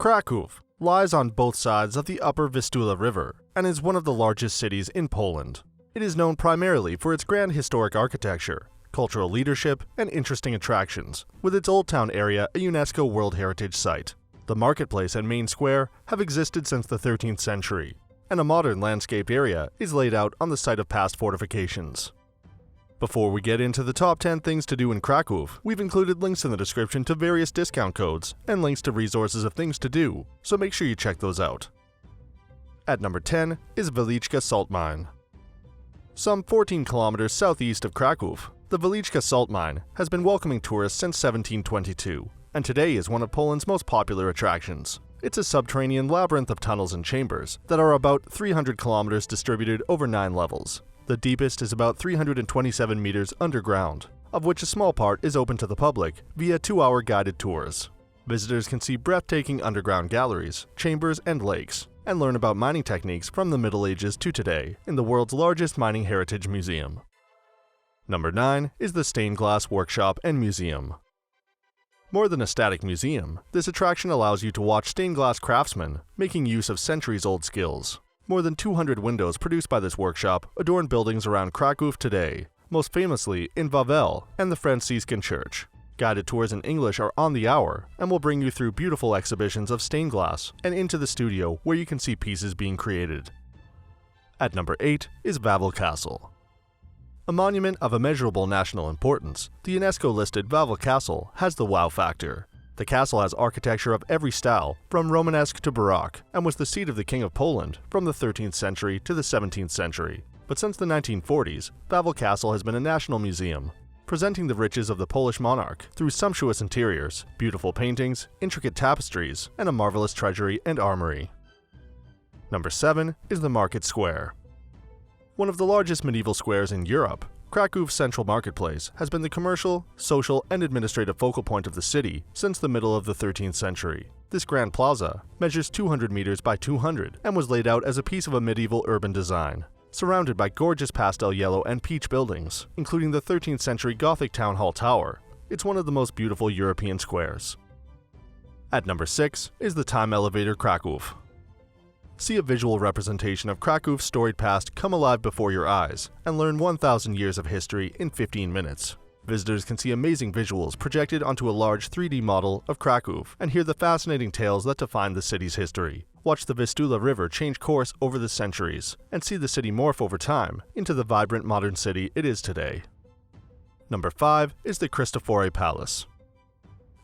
Krakow lies on both sides of the upper Vistula River and is one of the largest cities in Poland. It is known primarily for its grand historic architecture, cultural leadership, and interesting attractions, with its Old Town area a UNESCO World Heritage Site. The marketplace and main square have existed since the 13th century, and a modern landscaped area is laid out on the site of past fortifications. Before we get into the top 10 things to do in Krakow, we've included links in the description to various discount codes and links to resources of things to do, so make sure you check those out. At number 10 is Wieliczka Salt Mine. Some 14 kilometers southeast of Krakow, the Wieliczka Salt Mine has been welcoming tourists since 1722, and today is one of Poland's most popular attractions. It's a subterranean labyrinth of tunnels and chambers that are about 300 kilometers distributed over 9 levels. The deepest is about 327 meters underground, of which a small part is open to the public via 2-hour guided tours. Visitors can see breathtaking underground galleries, chambers, and lakes, and learn about mining techniques from the Middle Ages to today in the world's largest mining heritage museum. Number 9 is the Stained Glass Workshop and Museum. More than a static museum, this attraction allows you to watch stained glass craftsmen making use of centuries-old skills. More than 200 windows produced by this workshop adorn buildings around Krakow today, most famously in Wawel and the Franciscan Church. Guided tours in English are on the hour and will bring you through beautiful exhibitions of stained glass and into the studio where you can see pieces being created. At number 8 is Wawel Castle. A monument of immeasurable national importance, the UNESCO-listed Wawel Castle has the wow factor. The castle has architecture of every style, from Romanesque to Baroque, and was the seat of the King of Poland from the 13th century to the 17th century. But since the 1940s, Wawel Castle has been a national museum, presenting the riches of the Polish monarch through sumptuous interiors, beautiful paintings, intricate tapestries, and a marvelous treasury and armory. Number 7 is the Market Square. One of the largest medieval squares in Europe, Krakow's central marketplace has been the commercial, social, and administrative focal point of the city since the middle of the 13th century. This grand plaza measures 200 meters by 200 and was laid out as a piece of a medieval urban design, surrounded by gorgeous pastel yellow and peach buildings, including the 13th century Gothic Town Hall Tower. It's one of the most beautiful European squares. At number 6 is the Time Elevator Krakow. See a visual representation of Krakow's storied past come alive before your eyes and learn 1,000 years of history in 15 minutes. Visitors can see amazing visuals projected onto a large 3D model of Krakow and hear the fascinating tales that define the city's history. Watch the Vistula River change course over the centuries and see the city morph over time into the vibrant modern city it is today. Number 5 is the Cristofori Palace.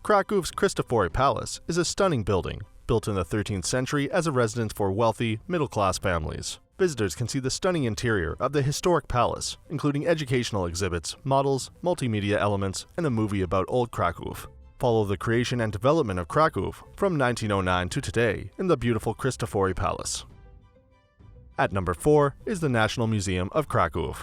Krakow's Cristofori Palace is a stunning building built in the 13th century as a residence for wealthy, middle-class families. Visitors can see the stunning interior of the historic palace, including educational exhibits, models, multimedia elements, and a movie about old Krakow. Follow the creation and development of Krakow from 1909 to today in the beautiful Cristofori Palace. At number 4 is the National Museum of Krakow.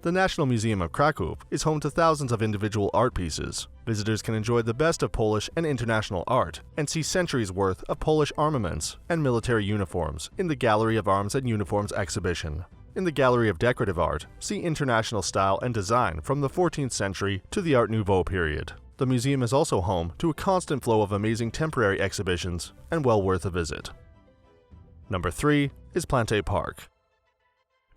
The National Museum of Krakow is home to thousands of individual art pieces. Visitors can enjoy the best of Polish and international art and see centuries worth of Polish armaments and military uniforms in the Gallery of Arms and Uniforms exhibition. In the Gallery of Decorative Art, see international style and design from the 14th century to the Art Nouveau period. The museum is also home to a constant flow of amazing temporary exhibitions and well worth a visit. Number 3 is Plante Park.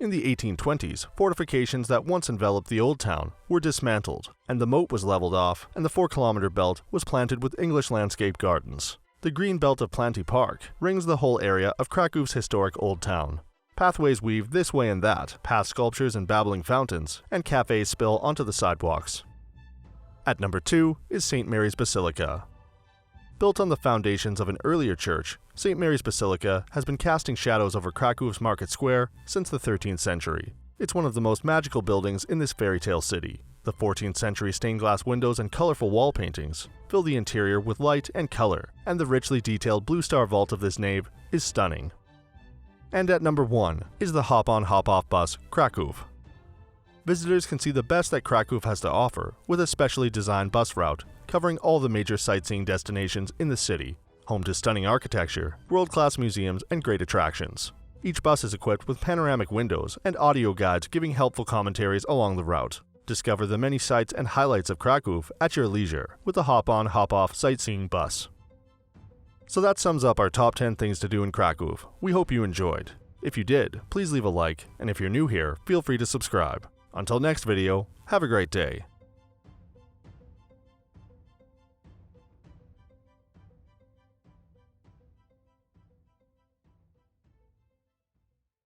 In the 1820s, fortifications that once enveloped the old town were dismantled, and the moat was leveled off, and the 4-kilometer belt was planted with English landscape gardens. The green belt of Plante Park rings the whole area of Krakow's historic old town. Pathways weave this way and that, past sculptures and babbling fountains, and cafes spill onto the sidewalks. At number 2 is St. Mary's Basilica. Built on the foundations of an earlier church, St. Mary's Basilica has been casting shadows over Krakow's market square since the 13th century. It's one of the most magical buildings in this fairy tale city. The 14th century stained glass windows and colorful wall paintings fill the interior with light and color, and the richly detailed blue star vault of this nave is stunning. And at number 1 is the hop-on hop-off bus Krakow. Visitors can see the best that Krakow has to offer with a specially designed bus route covering all the major sightseeing destinations in the city, home to stunning architecture, world-class museums, and great attractions. Each bus is equipped with panoramic windows and audio guides giving helpful commentaries along the route. Discover the many sights and highlights of Krakow at your leisure with the hop-on, hop-off sightseeing bus. So that sums up our top 10 things to do in Krakow. We hope you enjoyed. If you did, please leave a like, and if you're new here, feel free to subscribe. Until next video, have a great day.